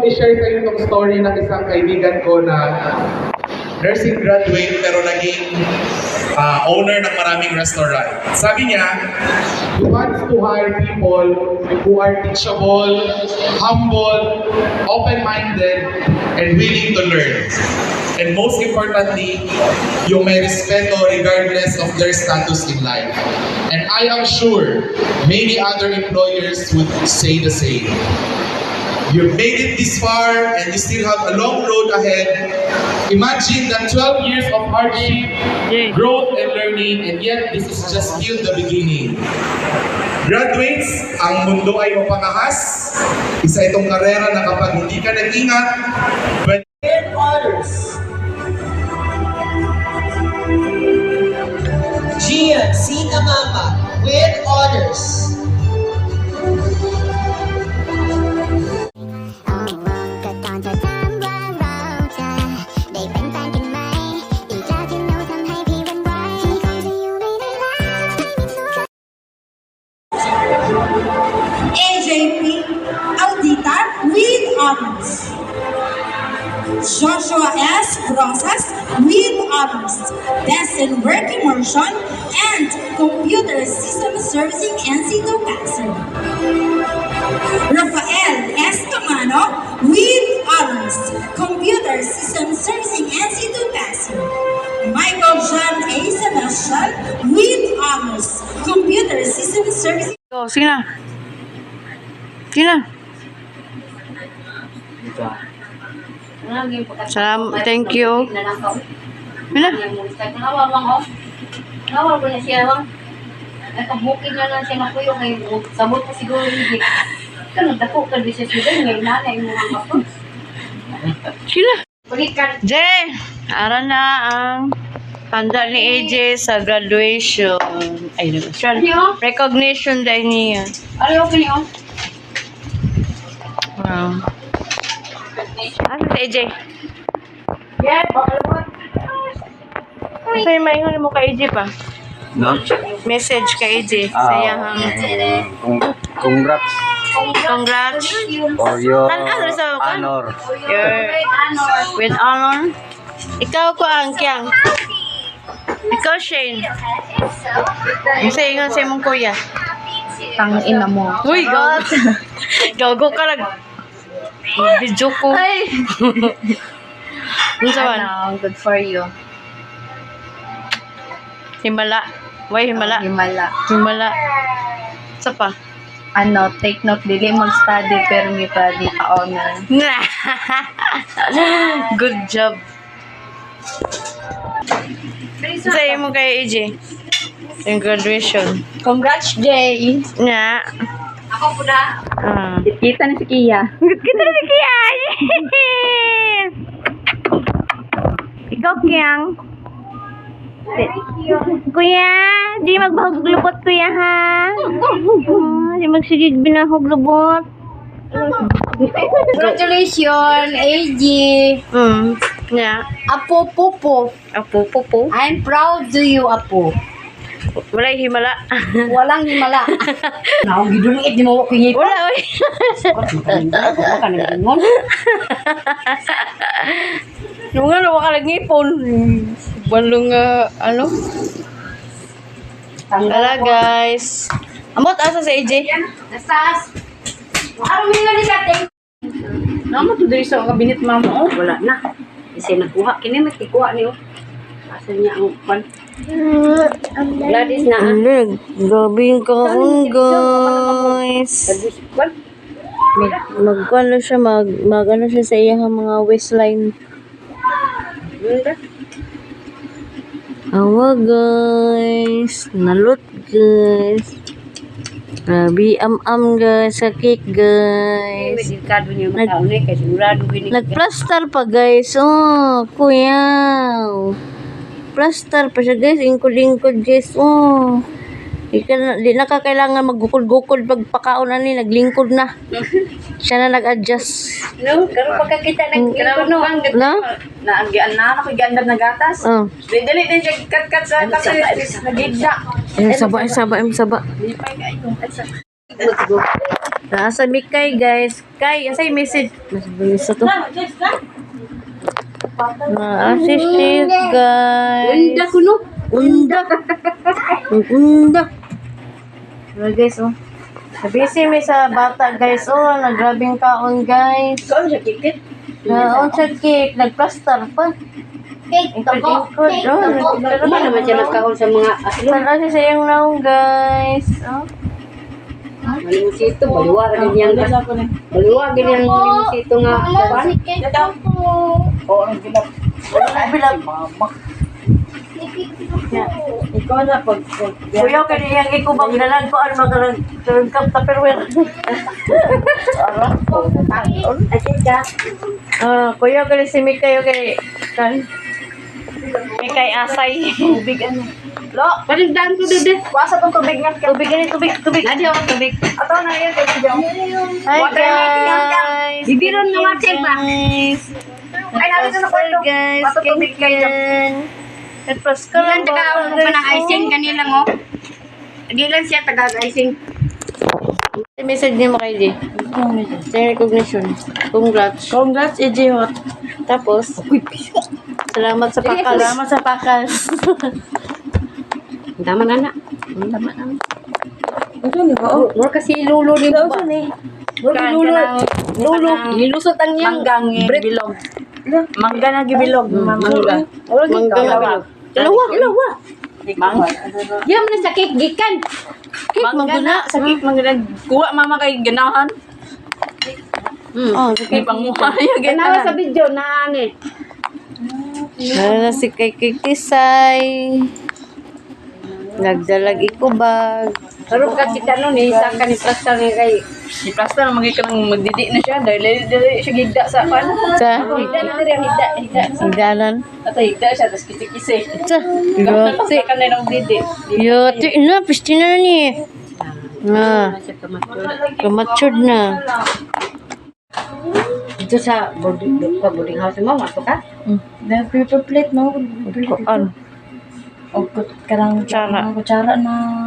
i-share sa inyo itong story ng isang kaibigan ko na nursing graduate pero naging owner ng maraming restaurant. Sabi niya, he wants to hire people who are teachable, humble, open-minded, and willing to learn. And most importantly, yung may respeto regardless of their status in life. And I am sure many other employers would say the same. You've made it this far and you still have a long road ahead. Imagine that 12 years of hardship, growth and learning, and yet this is just still the beginning. Graduates, ang mundo ay mapangahas. Isa itong karera na kapag hindi ka nag-ingat, with honors. Gian C. Namama with honors. AJP Audita with honors. Joshua S. Rosas with honors. Destin Work Immersion and Computer System Servicing NC Ducaser. Rafael S. Camano with honors. Computer System Servicing NC Ducaser. Michael John A. Sebastian with honors. Computer System Servicing. Oh, sige na. Sige na. Thank you. Mina. Nawal ko na siya bang. Nakabukin na lang siya na kuyo kay sabot ko siguro hindi. Kanang dako ka di siya sudan ngay nanay mo ang kapon. Sila. Balikan. Jay, ara na ang handa ni AJ sa graduation. Ay, recognition dahil niya. Ano okay niyo? Wow. Ano si AJ? Yeah, bakal mo. Sa'yo maingon mo kay AJ pa? No? Message kay AJ. Sayang. Congrats Congrats. for your Ano sa ka? honor. With honor. Ikaw ko ang kyang. Ikaw, Shane. Sa ingon sa imong kuya. Tang ina mo. Uy, gago. Gago ka lang. Video ko. Ay. Ano sa man? Good for you. Himala. Why himala? Himala. Himala. Sa pa? Ano, take note, dili mag-study pero may pa di ka-honor. Good job. Sa'yo mo kay AJ. Yung graduation. Congrats, Jay! Nga. Ako po na. Kita na si Kia. Kita na si Kia! Ikaw, Kiyang. Kuya, di magbahog lubot, kuya, ha? Di magsigig binahog lubot. Congratulations, AJ! Nga. Apo Popo. Apo, popo. I'm proud to you, Apo. Wala'y himala. Walang himala. Naong gidungit, di mo ko ngipon. Wala, oy. Baka nag-ingon. Nung nga, waka lang ngipon. Balong, ano? Wala, guys. Amot, asa sa AJ? Nastas. Ano mo yung naligating? Naman to diri sa kabinet mama. Oh, wala na. Kasi nagkuha. Kini may tikuha niyo. Asa niya ang pan. Gladys na. Grabe yung kahon, guys. Mag-ano siya, mag-ano siya sa iyang mga waistline. Awa, guys. Nalot, guys. Grabe, am-am, guys. Sa cake, guys. Medikado niyo makaunay kasi sigurado binig. Nag-plaster pa, guys. Oh, kuya. Plaster pa siya, guys. Ingkod-ingkod, guys. Oh. Di na ka kailangan maggukod-gukod pagpakaon na ni. Naglingkod na. Siya na nag-adjust. No, karon pagkakita nag-ingkod no. No? Naagian na ako gandam na gatas. Oh. Dili din siya kat-kat sa kasi nagidda. Saba. Di pa kayo. Nasa Mikay, guys. Kay, asay message. Mas bilis to. Na-assist guys. Unda ko no. Unda. Unda. Well, guys, oh. Busy may sa bata, guys. Oh, nagrabing kaon, guys. Ikaw sa kikit. Naon sa cake. Nagplaster pa. Ikot-ikot. Oh, Ano naman siya nagkaon sa mga aslo? Saan kasi sayang naong, guys. Oh. Malimusito, baliwa ka din yan. Baliwa din yan malimusito nga. Pan? Oo, ang bilap. Ay, bilang. Ikaw na pag... Kuya, kaniyang ikubang nalang ko. Ano magalang kap tupperware. Asin ka. Kuya, kani si Mikay, okay. Mikay asay. Tubig ano. Lo, paligdan ko dede. Wasa tong tubig nga. Tubig gani, tubig. Nadi ako tubig. Ato na yun, tubig daw. Hi, Water guys. Bibiron nga Marcel ba? Guys. Ay, nalito na kwarto. Guys, Pato tubig kayo. Tapos ka lang Ilan taga mo pa ng icing kanila mo? Ilan siya taga-icing? Message niyo mo kay J. Sa recognition. Congrats. Congrats, EJ Hot. Tapos, salamat sa pakas. Salamat sa pakas. Tama na na. Ito ni ba? Oh, More kasi lulo ni ito ba? ni. More lulo. Lulo. Nilusot ang niyang. Manggang gibilog. Mangga na gibilog. Mangga. Mangga na bilog. Dalawa. Mangga. Yam na sa cake gikan. Mangga na. Sakit mangga. Kuha mama kay ganahan. Oh, Kay panguha. Yung Ganawa sa ganahan. video na ani. na si kay Kisay. Nagdalag ikubag. Pero kasi tanong ni sa kanil plaster ni kay. Si Plasta na magiging kanang magdidi na siya. Dahil siya gigda sa pan. Sa Higda na rin higda. Higdanan. At higda siya. Tapos kisi-kisi. Sa Tapos yote. ka na ng didi. Yote na, pisti na ni. Ah, Siya kamatur. kamatsud na. Dito sa boarding house mo, masok ka? Dahil paper plate no. Kuan. O karang Kutsara. kutsara na